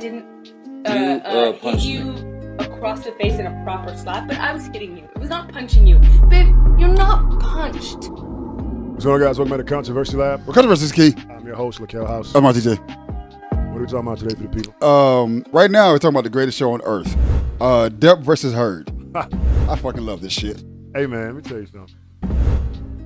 didn't hit punch you across the face in a proper slap, but I was hitting you. It was not punching you. Babe, you're not punched. What's going on, guys? Welcome to the Controversy Lab. Well, controversy is key. I'm your host, Lakel House. I'm RTJ. What are we talking about today for the people? Right now, we're talking about the greatest show on earth. Depp versus Heard. I fucking love this shit. Hey, man, let me tell you something.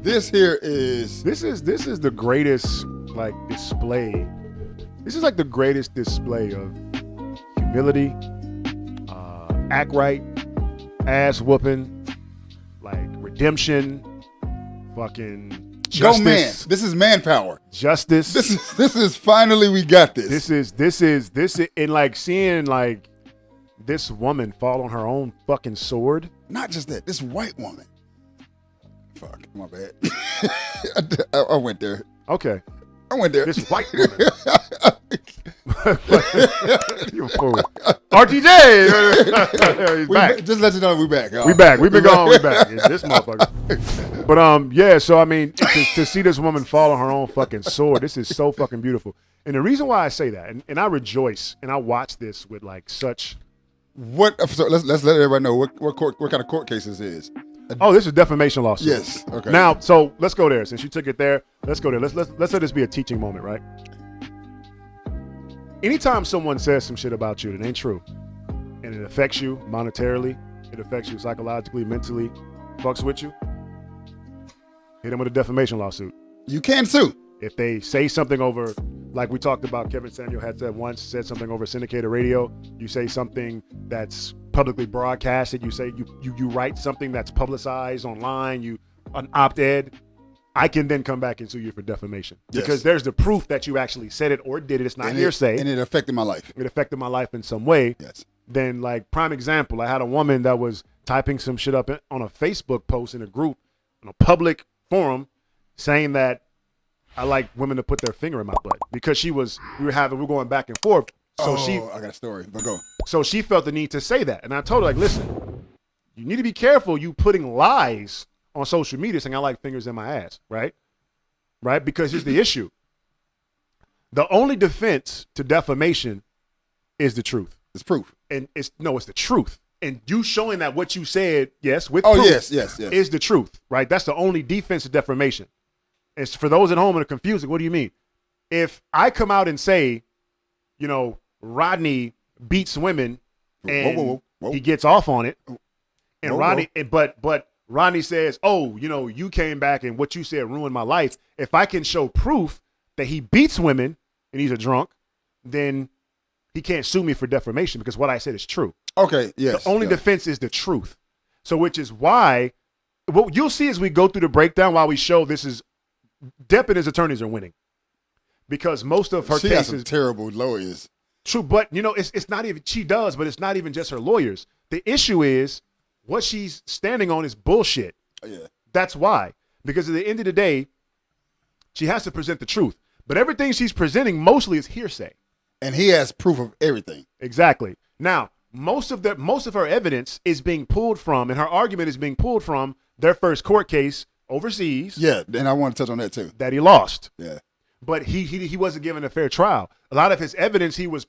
This here is... This is the greatest, like, display. This is like the greatest display of humility, act right, ass whooping, like in fucking justice. Go man. This is manpower. Justice. This is finally we got this. This is and like seeing like this woman fall on her own fucking sword. Not just that, this white woman. Fuck, my bad. I went there. Okay. I went there. This white woman. You a fool. RTJ! He's back. Just let you know we back. We back. We've been gone. We back. It's this motherfucker. But yeah. So I mean, to see this woman fall on her own fucking sword, this is so fucking beautiful. And the reason why I say that, and I rejoice, and I watch this with like such. So let's let everybody know what kind of court case this is. Oh, this is defamation lawsuit. Yes. Okay. Now, so let's go there. Since you took it there, let's go there. Let's let this be a teaching moment, right? Anytime someone says some shit about you that ain't true, and it affects you monetarily, it affects you psychologically, mentally, fucks with you, hit them with a defamation lawsuit. You can sue. If they say something over, like we talked about, Kevin Samuel had said something over syndicated radio, you say something that's publicly broadcasted, you say you write something that's publicized online, an op-ed, I can then come back and sue you for defamation. Yes. Because there's the proof that you actually said it or did it. It's not hearsay. And it affected my life. It affected my life in some way. Yes. Then, like, prime example, I had a woman that was typing some shit up on a Facebook post in a group, in a public forum, saying that I like women to put their finger in my butt because we were going back and forth. So I got a story, but go. So she felt the need to say that. And I told her, like, listen, you need to be careful you putting lies on social media saying I like fingers in my ass, right? Right? Because here's the issue. The only defense to defamation is the truth. It's proof. And it's the truth. And you showing that what you said, yes, with proof, yes, is the truth, right? That's the only defense to defamation. It's for those at home that are confused. What do you mean? If I come out and say, Rodney beats women and he gets off on it, and Rodney, but Rodney says, oh, you came back and what you said ruined my life. If I can show proof that he beats women and he's a drunk, then he can't sue me for defamation because what I said is true. Okay, yes. The only defense is the truth. So which is why what you'll see as we go through the breakdown while we show this is Depp and his attorneys are winning because most of her cases has some terrible lawyers. True, but it's not even she does, but it's not even just her lawyers. The issue is what she's standing on is bullshit. Yeah. That's why. Because at the end of the day, she has to present the truth. But everything she's presenting mostly is hearsay. And he has proof of everything. Exactly. Now, most of her evidence is being pulled from, and her argument is being pulled from their first court case overseas. Yeah, and I want to touch on that too. That he lost. Yeah. But he wasn't given a fair trial. A lot of his evidence he was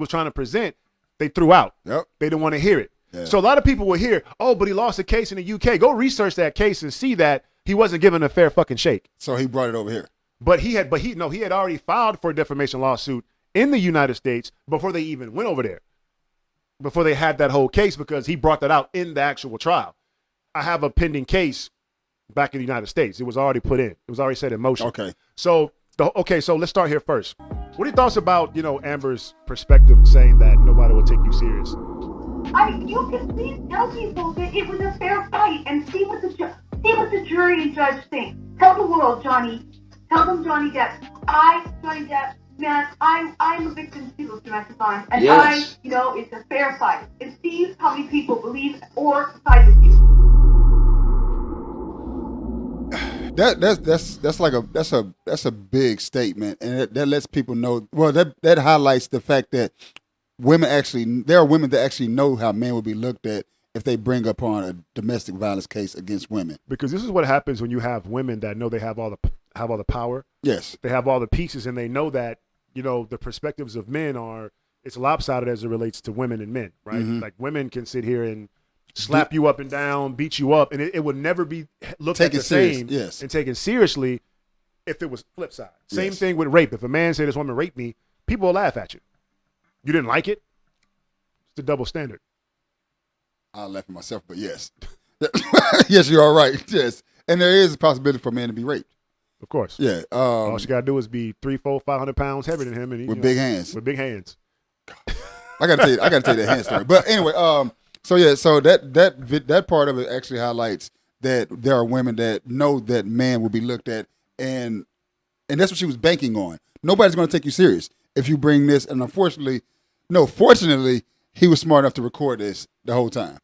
trying to present, they threw out. Yep. They didn't want to hear it. Yeah. So a lot of people will hear, oh, but he lost a case in the UK. Go research that case and see that he wasn't given a fair fucking shake. So he brought it over here. But he had already filed for a defamation lawsuit in the United States before they even went over there. Before they had that whole case because he brought that out in the actual trial. I have a pending case back in the United States. It was already put in. It was already set in motion. Okay. So let's start here first. What are your thoughts about, Amber's perspective saying that nobody will take you serious? You can please tell people that it was a fair fight and see what the jury and judge think. Tell the world, Johnny. Tell them Johnny Depp. Johnny Depp, man, I'm a victim too of domestic violence, and yes. It's a fair fight. And see how many people believe or side with you. That's a big statement, and that lets people know. Well, that highlights the fact that there are women that actually know how men will be looked at if they bring upon a domestic violence case against women. Because this is what happens when you have women that know they have all the power. Yes, they have all the pieces, and they know that the perspectives of men it's lopsided as it relates to women and men, right? Mhm. Like women can sit here and slap you up and down, beat you up, and it would never be looked at the serious, same yes. and taken seriously if it was flip side. Same Yes. thing with rape. If a man say this woman raped me, people will laugh at you. You didn't like it? It's the double standard. I'll laugh at myself, but yes. Yes, you are right. Yes. And there is a possibility for a man to be raped. Of course. Yeah. All she gotta do is be 300, 400, 500 pounds heavier than him, and he, with big hands. With big hands. I gotta tell you that hand story. But anyway, so that part of it actually highlights that there are women that know that man will be looked at, and that's what she was banking on. Nobody's gonna take you serious if you bring this. And fortunately, he was smart enough to record this the whole time.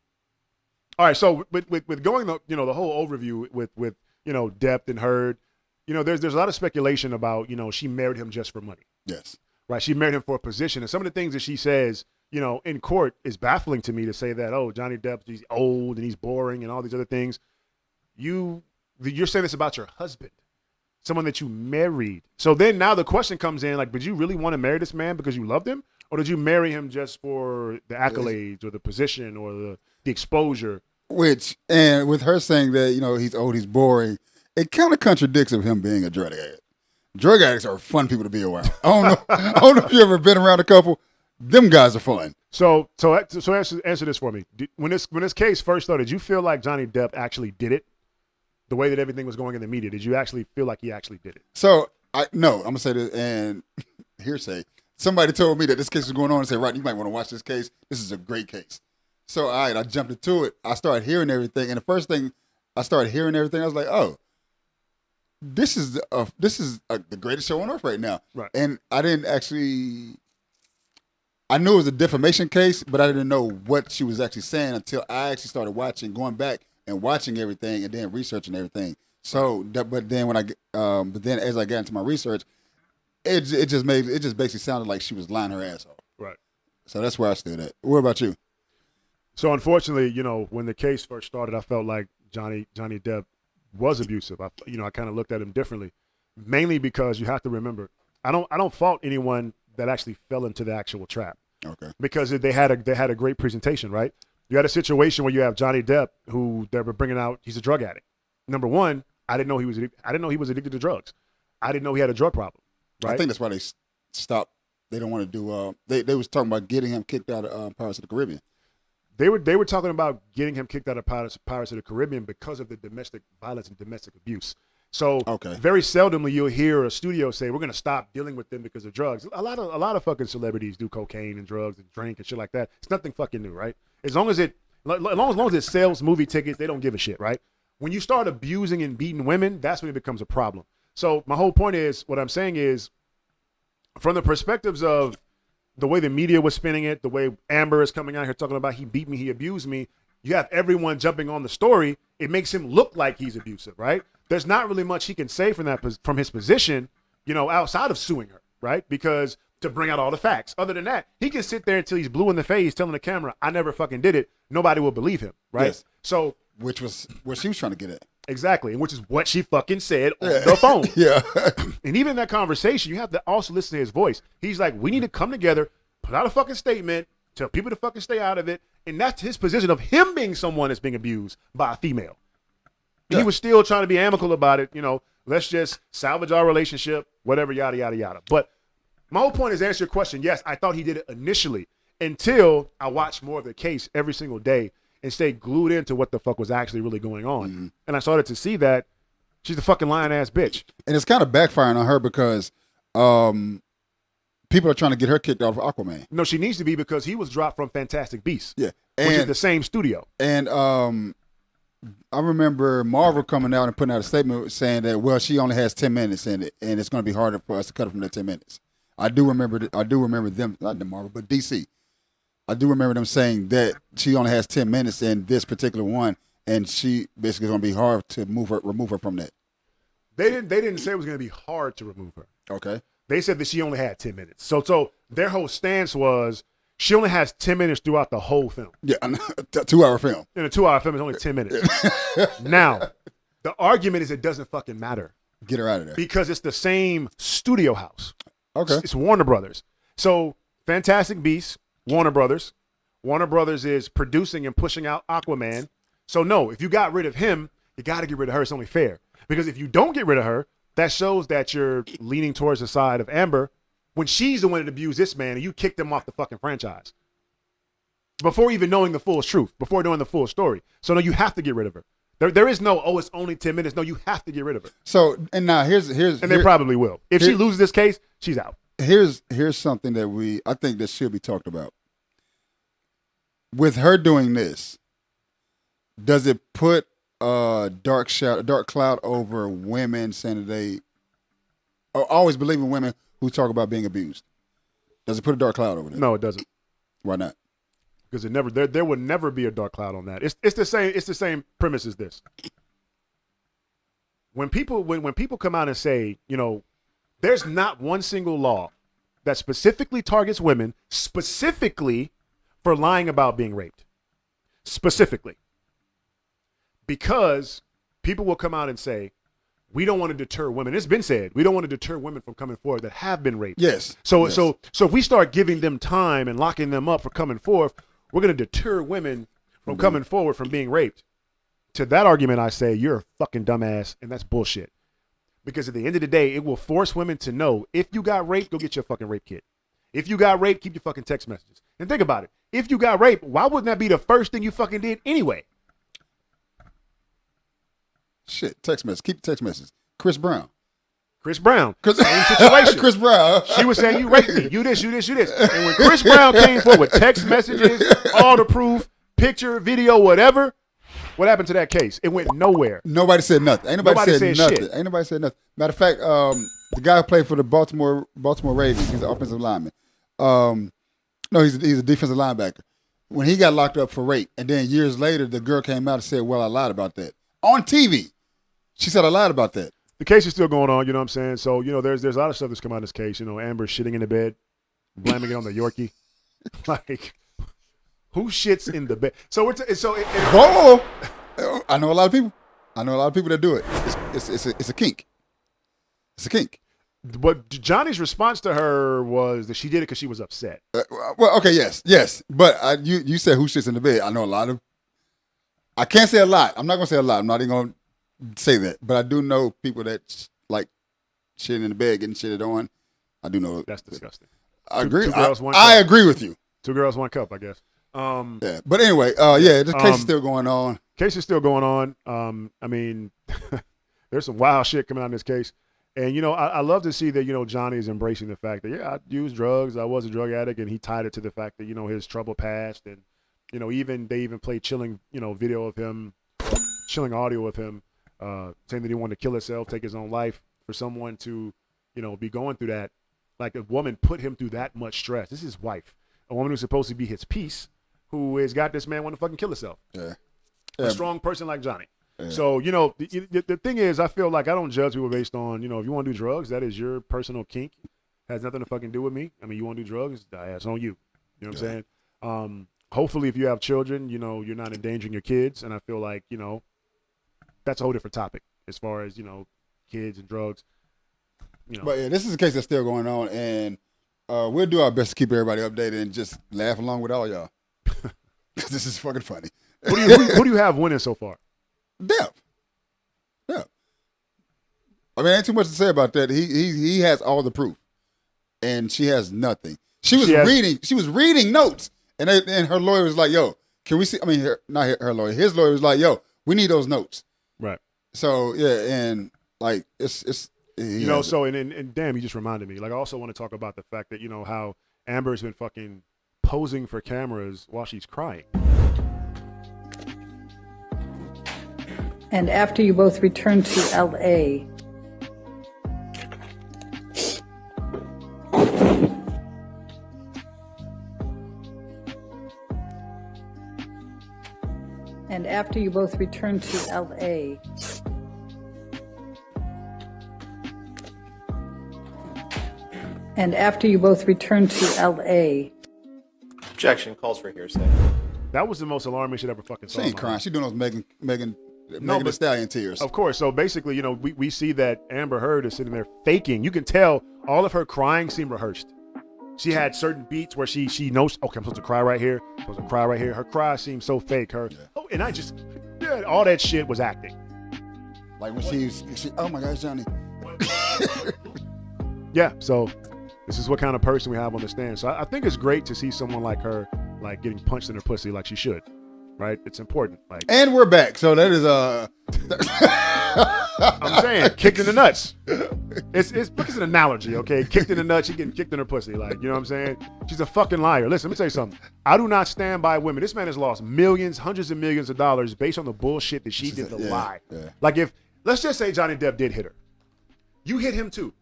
All right, so with going the whole overview with Depp and Heard, there's a lot of speculation about she married him just for money. Yes. Right, she married him for a position, and some of the things that she says, in court is baffling to me to say that, oh, Johnny Depp, he's old and he's boring and all these other things. You're saying this about your husband, someone that you married. So then now the question comes in, like, did you really want to marry this man because you loved him, or did you marry him just for the accolades or the position or the exposure? And with her saying that he's old, he's boring, it kind of contradicts of him being a drug addict. Drug addicts are fun people to be around. I don't know if you ever been around a couple. Them guys are fun. So answer this for me. When this case first started, did you feel like Johnny Depp actually did it? The way that everything was going in the media, did you actually feel like he actually did it? So no, I'm gonna say this, and hearsay. Somebody told me that this case was going on and said, "Right, you might want to watch this case. This is a great case." So I jumped into it. I started hearing everything, and the first thing I started hearing everything, I was like, "Oh, this is the greatest show on earth right now." Right. And I didn't actually. I knew it was a defamation case, but I didn't know what she was actually saying until I actually started going back and watching everything, and then researching everything. So, but then as I got into my research, it just basically sounded like she was lying her ass off. Right. So that's where I stood at. What about you? So unfortunately, when the case first started, I felt like Johnny Depp was abusive. I kind of looked at him differently, mainly because you have to remember, I don't fault anyone that actually fell into the actual trap. Okay. Because they had a great presentation, right? You had a situation where you have Johnny Depp, who they were bringing out, he's a drug addict. Number one, I didn't know he was addicted to drugs. I didn't know he had a drug problem. Right? I think that's why they stopped. They don't want to do. They was talking about getting him kicked out of Pirates of the Caribbean. They were talking about getting him kicked out of Pirates of the Caribbean because of the domestic violence and domestic abuse. So very seldomly you'll hear a studio say, we're going to stop dealing with them because of drugs. A lot of fucking celebrities do cocaine and drugs and drink and shit like that. It's nothing fucking new, right? As long as it sells movie tickets, they don't give a shit, right? When you start abusing and beating women, that's when it becomes a problem. So my whole point is, what I'm saying is, from the perspectives of the way the media was spinning it, the way Amber is coming out here talking about he beat me, he abused me, you have everyone jumping on the story. It makes him look like he's abusive, right? There's not really much he can say from his position, outside of suing her, right? Because to bring out all the facts. Other than that, he can sit there until he's blue in the face telling the camera, I never fucking did it. Nobody will believe him, right? Yes. So, which was what she was trying to get at. Exactly, and which is what she fucking said on the phone. Yeah. And even in that conversation, you have to also listen to his voice. He's like, we need to come together, put out a fucking statement, tell people to fucking stay out of it. And that's his position of him being someone that's being abused by a female. Yeah. He was still trying to be amicable about it. Let's just salvage our relationship, whatever, yada, yada, yada. But my whole point is to answer your question. Yes, I thought he did it initially until I watched more of the case every single day and stayed glued into what the fuck was actually really going on. Mm-hmm. And I started to see that she's a fucking lying ass bitch. And it's kind of backfiring on her because people are trying to get her kicked off of Aquaman. No, she needs to be, because he was dropped from Fantastic Beasts. Yeah. Which is the same studio. And I remember Marvel coming out and putting out a statement saying that, well, she only has 10 minutes in it, and it's going to be harder for us to cut her from that 10 minutes. I do remember them, not the Marvel, but DC. I do remember them saying that she only has 10 minutes in this particular one, and she basically is going to be hard to remove her from that. They didn't say it was going to be hard to remove her. Okay. They said that she only had 10 minutes. So their whole stance was she only has 10 minutes throughout the whole film. Yeah, a 2-hour film. In a 2-hour film, it's only 10 minutes. Now, the argument is it doesn't fucking matter. Get her out of there. Because it's the same studio house. Okay. It's Warner Brothers. So Fantastic Beasts, Warner Brothers. Warner Brothers is producing and pushing out Aquaman. So no, if you got rid of him, you got to get rid of her. It's only fair. Because if you don't get rid of her, that shows that you're leaning towards the side of Amber when she's the one that abused this man and you kicked him off the fucking franchise. Before even knowing the full truth, before knowing the full story. So no, you have to get rid of her. There is no, it's only 10 minutes. No, you have to get rid of her. So, and now here's and they probably will. If she loses this case, she's out. Here's something that I think that should be talked about. With her doing this, does it put a dark cloud over women saying that they always believe in women who talk about being abused? Does it put a dark cloud over them? No, it doesn't. Why not? Because there would never be a dark cloud on that. It's the same premise as this. When people come out and say, there's not one single law that specifically targets women specifically for lying about being raped. Specifically. Because people will come out and say, we don't want to deter women. It's been said, we don't want to deter women from coming forward that have been raped. Yes. So if we start giving them time and locking them up for coming forth, we're going to deter women from coming forward from being raped. To that argument, I say, you're a fucking dumbass, and that's bullshit. Because at the end of the day, it will force women to know, if you got raped, go get your fucking rape kit. If you got raped, keep your fucking text messages. And think about it. If you got raped, why wouldn't that be the first thing you fucking did anyway? Shit, text message. Keep the text messages. Chris Brown. Same situation. Chris Brown. She was saying, you raped me. You this. And when Chris Brown came forward with text messages, all the proof, picture, video, whatever, what happened to that case? It went nowhere. Nobody said nothing. Ain't nobody said nothing. Shit. Ain't nobody said nothing. Matter of fact, the guy who played for the Baltimore Ravens, he's an offensive lineman. No, he's a defensive linebacker. When he got locked up for rape, and then years later, the girl came out and said, well, I lied about that. On TV. She said, I lied about that. The case is still going on, you know what I'm saying? So, there's a lot of stuff that's come out of this case. Amber shitting in the bed, blaming it on the Yorkie. Like, who shits in the bed? Whoa! I know a lot of people. That do it. It's a kink. It's a kink. But Johnny's response to her was that she did it because she was upset. Well, okay, yes. But you said who shits in the bed. I know a lot of. I can't say a lot. I'm not gonna say a lot. I'm not even gonna say that. But I do know people that like shitting in the bed, getting shitted on. I do know. That's disgusting. I agree. Two girls, one I cup. agree with you. 2 girls, 1 cup, I guess. Yeah. But anyway, the case is still going on. Case is still going on. I mean, there's some wild shit coming out in this case. And, I love to see that, Johnny is embracing the fact that, I used drugs. I was a drug addict. And he tied it to the fact that, his trouble passed. And, they even played chilling, video of him, chilling audio of him, saying that he wanted to kill himself, take his own life. For someone to, be going through that, like a woman put him through that much stress. This is his wife. A woman who's supposed to be his peace, who has got this man want to fucking kill herself. Yeah. A strong person like Johnny. Yeah. So, the thing is, I feel like I don't judge people based on, if you want to do drugs, that is your personal kink. Has nothing to fucking do with me. I mean, you want to do drugs, that's on you. You know what I'm saying? Hopefully, if you have children, you're not endangering your kids. And I feel like, that's a whole different topic as far as, kids and drugs. But yeah, this is a case that's still going on. And we'll do our best to keep everybody updated and just laugh along with all y'all. Because this is fucking funny. Who do you have winning so far? Depp. I mean, ain't too much to say about that. He has all the proof, and she has nothing. She was reading notes, and her lawyer was like, "Yo, can we see?" I mean, not her lawyer. His lawyer was like, "Yo, we need those notes." Right. So yeah, and like it's So and damn, you just reminded me. Like, I also want to talk about the fact that how Amber's been fucking posing for cameras while she's crying. And after you both returned to L.A., and after you both returned to L.A., Objection. Calls for hearsay. That was the most alarming shit I ever fucking saw. She ain't crying. She doing those Megan Thee Stallion tears. Of course. So basically, we see that Amber Heard is sitting there faking. You can tell all of her crying seemed rehearsed. She had certain beats where she knows, okay, I'm supposed to cry right here. I'm supposed to cry right here. Her cry seemed so fake. And I just, all that shit was acting. Like when she oh my gosh, Johnny. Yeah, so this is what kind of person we have on the stand. So I think it's great to see someone like her, like getting punched in her pussy like she should, right? It's important. Like, And we're back. So that is I'm saying, kicked in the nuts. It's because an analogy, okay? Kicked in the nuts, she getting kicked in her pussy. Like, you know what I'm saying? She's a fucking liar. Listen, let me tell you something. I do not stand by women. This man has lost millions, hundreds of millions of dollars based on the bullshit that she did to lie. Yeah. Like let's just say Johnny Depp did hit her. You hit him too.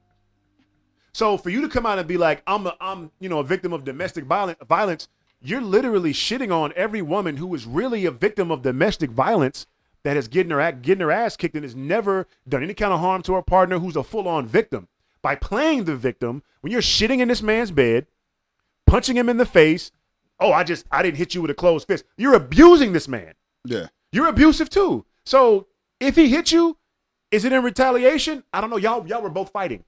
So for you to come out and be like, I'm a victim of domestic violence, you're literally shitting on every woman who is really a victim of domestic violence that is getting her ass kicked and has never done any kind of harm to her partner who's a full-on victim. By playing the victim, when you're shitting in this man's bed, punching him in the face, I didn't hit you with a closed fist. You're abusing this man. Yeah. You're abusive too. So if he hit you, is it in retaliation? I don't know. Y'all were both fighting.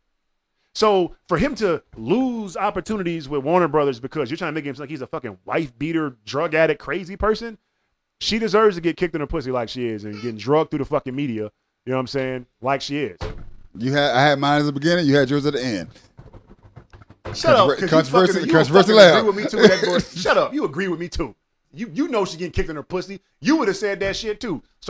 So for him to lose opportunities with Warner Brothers because you're trying to make him like he's a fucking wife beater, drug addict, crazy person, she deserves to get kicked in her pussy like she is and getting drugged through the fucking media. You know what I'm saying? Like she is. I had mine at the beginning. You had yours at the end. Shut up. Controversy laugh. Agree with me too, that boy. Shut up. You agree with me too. You know she getting kicked in her pussy. You would have said that shit too. So